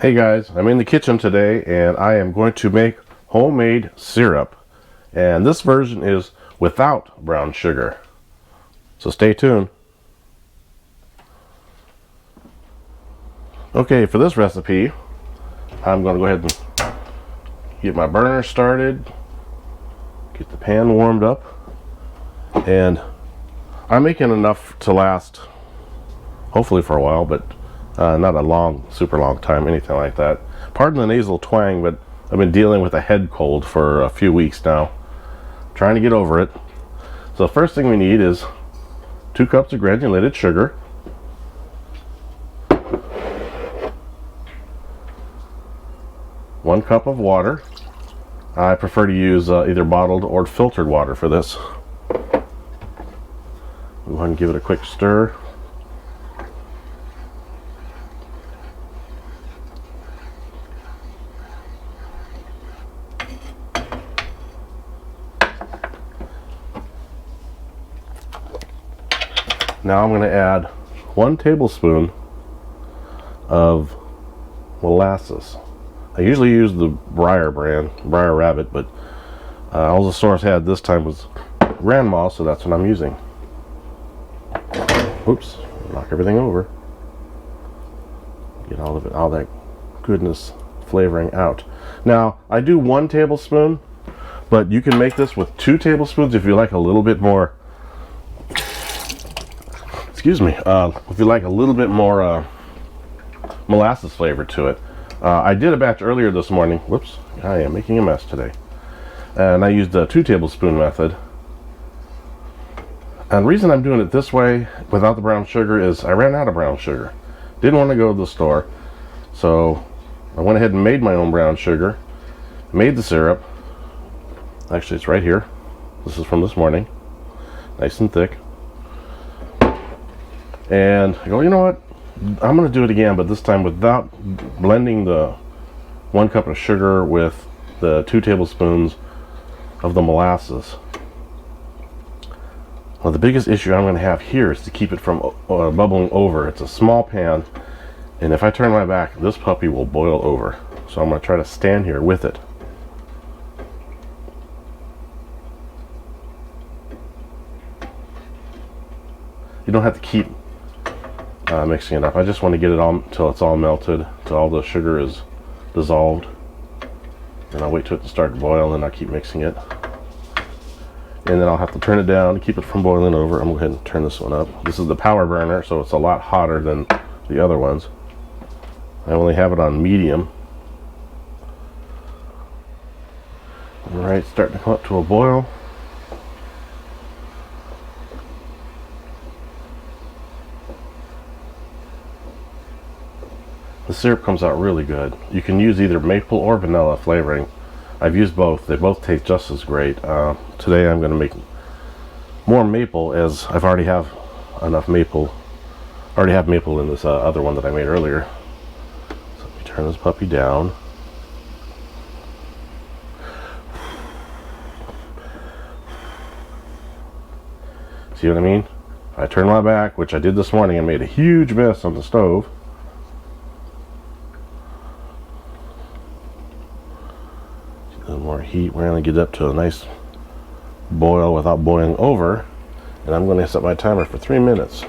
Hey guys, I'm in the kitchen today and I am going to make homemade syrup. And this version is without brown sugar. So stay tuned. Okay, for this recipe, I'm going to go ahead and get my burner started, get the pan warmed up, and I'm making enough to last hopefully for a while, but not a super long time, anything like that. Pardon the nasal twang, but I've been dealing with a head cold for a few weeks now. Trying to get over it. So the first thing we need is 2 cups of granulated sugar, 1 cup of water. I prefer to use either bottled or filtered water for this. Go ahead and give it a quick stir. Now I'm going to add 1 tablespoon of molasses. I usually use the Breyer brand, Breyer Rabbit, but all the stores had this time was Grandma, so that's what I'm using. Oops, knock everything over. Get all of it, all that goodness flavoring out. Now, I do 1 tablespoon, but you can make this with 2 tablespoons if you like a little bit more. Excuse me, if you like a little bit more molasses flavor to it. I did a batch earlier this morning. Whoops, I am making a mess today. And I used the 2 tablespoon method. And the reason I'm doing it this way without the brown sugar is I ran out of brown sugar. Didn't want to go to the store. So I went ahead and made my own brown sugar. Made the syrup. Actually, it's right here. This is from this morning. Nice and thick. And I go, you know what? I'm going to do it again, but this time without blending the 1 cup of sugar with the 2 tablespoons of the molasses. Well, the biggest issue I'm going to have here is to keep it from bubbling over. It's a small pan, and if I turn my back, this puppy will boil over. So I'm going to try to stand here with it. You don't have to keep mixing it up. I just want to get it all until it's all melted, till all the sugar is dissolved. And I'll wait till it to start to boil, and I'll keep mixing it. And then I'll have to turn it down to keep it from boiling over. I'm going to go ahead and turn this one up. This is the power burner, so it's a lot hotter than the other ones. I only have it on medium. Alright, starting to come up to a boil. The syrup comes out really good. You can use either maple or vanilla flavoring. I've used both. They both taste just as great. Today I'm going to make more maple, as I've already have enough maple. I already have maple in this other one that I made earlier. So let me turn this puppy down. See what I mean? I turn my back, which I did this morning, and made a huge mess on the stove. A little more heat. We're going to get up to a nice boil without boiling over, and I'm going to set my timer for 3 minutes.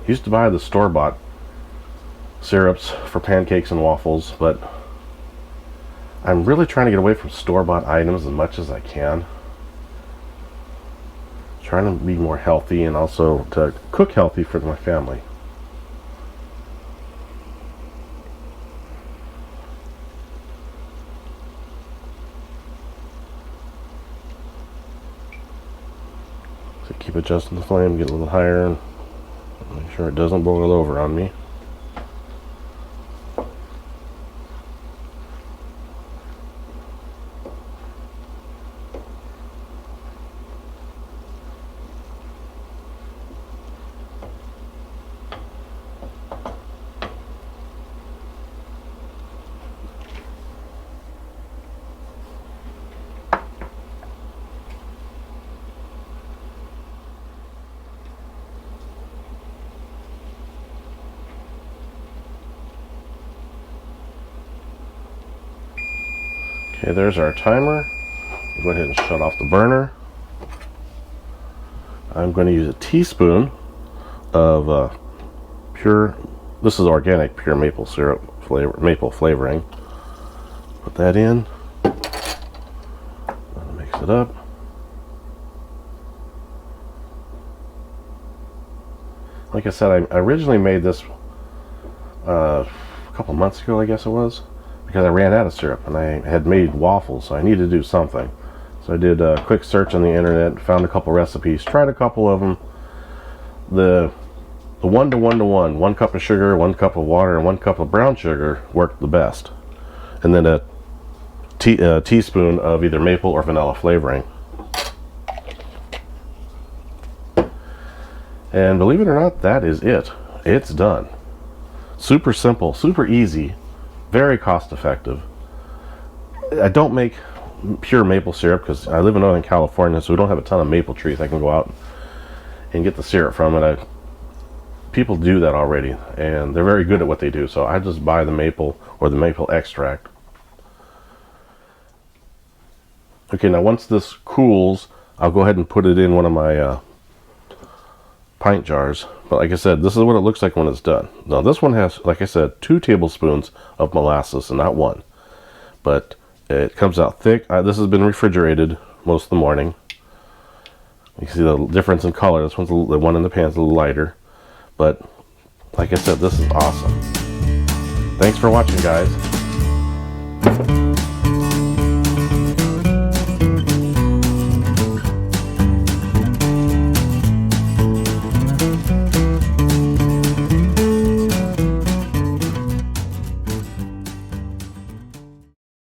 Used to buy the store-bought syrups for pancakes and waffles, but I'm really trying to get away from store-bought items as much as I can. Trying to be more healthy and also to cook healthy for my family. So keep adjusting the flame, get a little higher, and make sure it doesn't boil over on me. Okay, there's our timer. We'll go ahead and shut off the burner. I'm going to use a teaspoon of pure, this is organic pure maple syrup flavor, maple flavoring. Put that in. Mix it up. Like I said, I originally made this a couple months ago, I guess it was, because I ran out of syrup and I had made waffles, so I needed to do something. So I did a quick search on the internet, found a couple recipes, tried a couple of them. The 1 to 1 to 1, 1 cup of sugar, 1 cup of water, and 1 cup of brown sugar worked the best. And then a teaspoon of either maple or vanilla flavoring. And believe it or not, that is it. It's done. Super simple, super easy, very cost effective. I don't make pure maple syrup because I live in Northern California, so we don't have a ton of maple trees I can go out and get the syrup from. And people do that already, and they're very good at what they do, so I just buy the maple or the maple extract. Okay, now once this cools, I'll go ahead and put it in one of my pint jars. But like I said, this is what it looks like when it's done. Now this one has, like I said, 2 tablespoons of molasses and not 1. But it comes out thick. This has been refrigerated most of the morning. You can see the difference in color. This one's the one in the pan's a little lighter. But like I said, this is awesome. Thanks for watching, guys.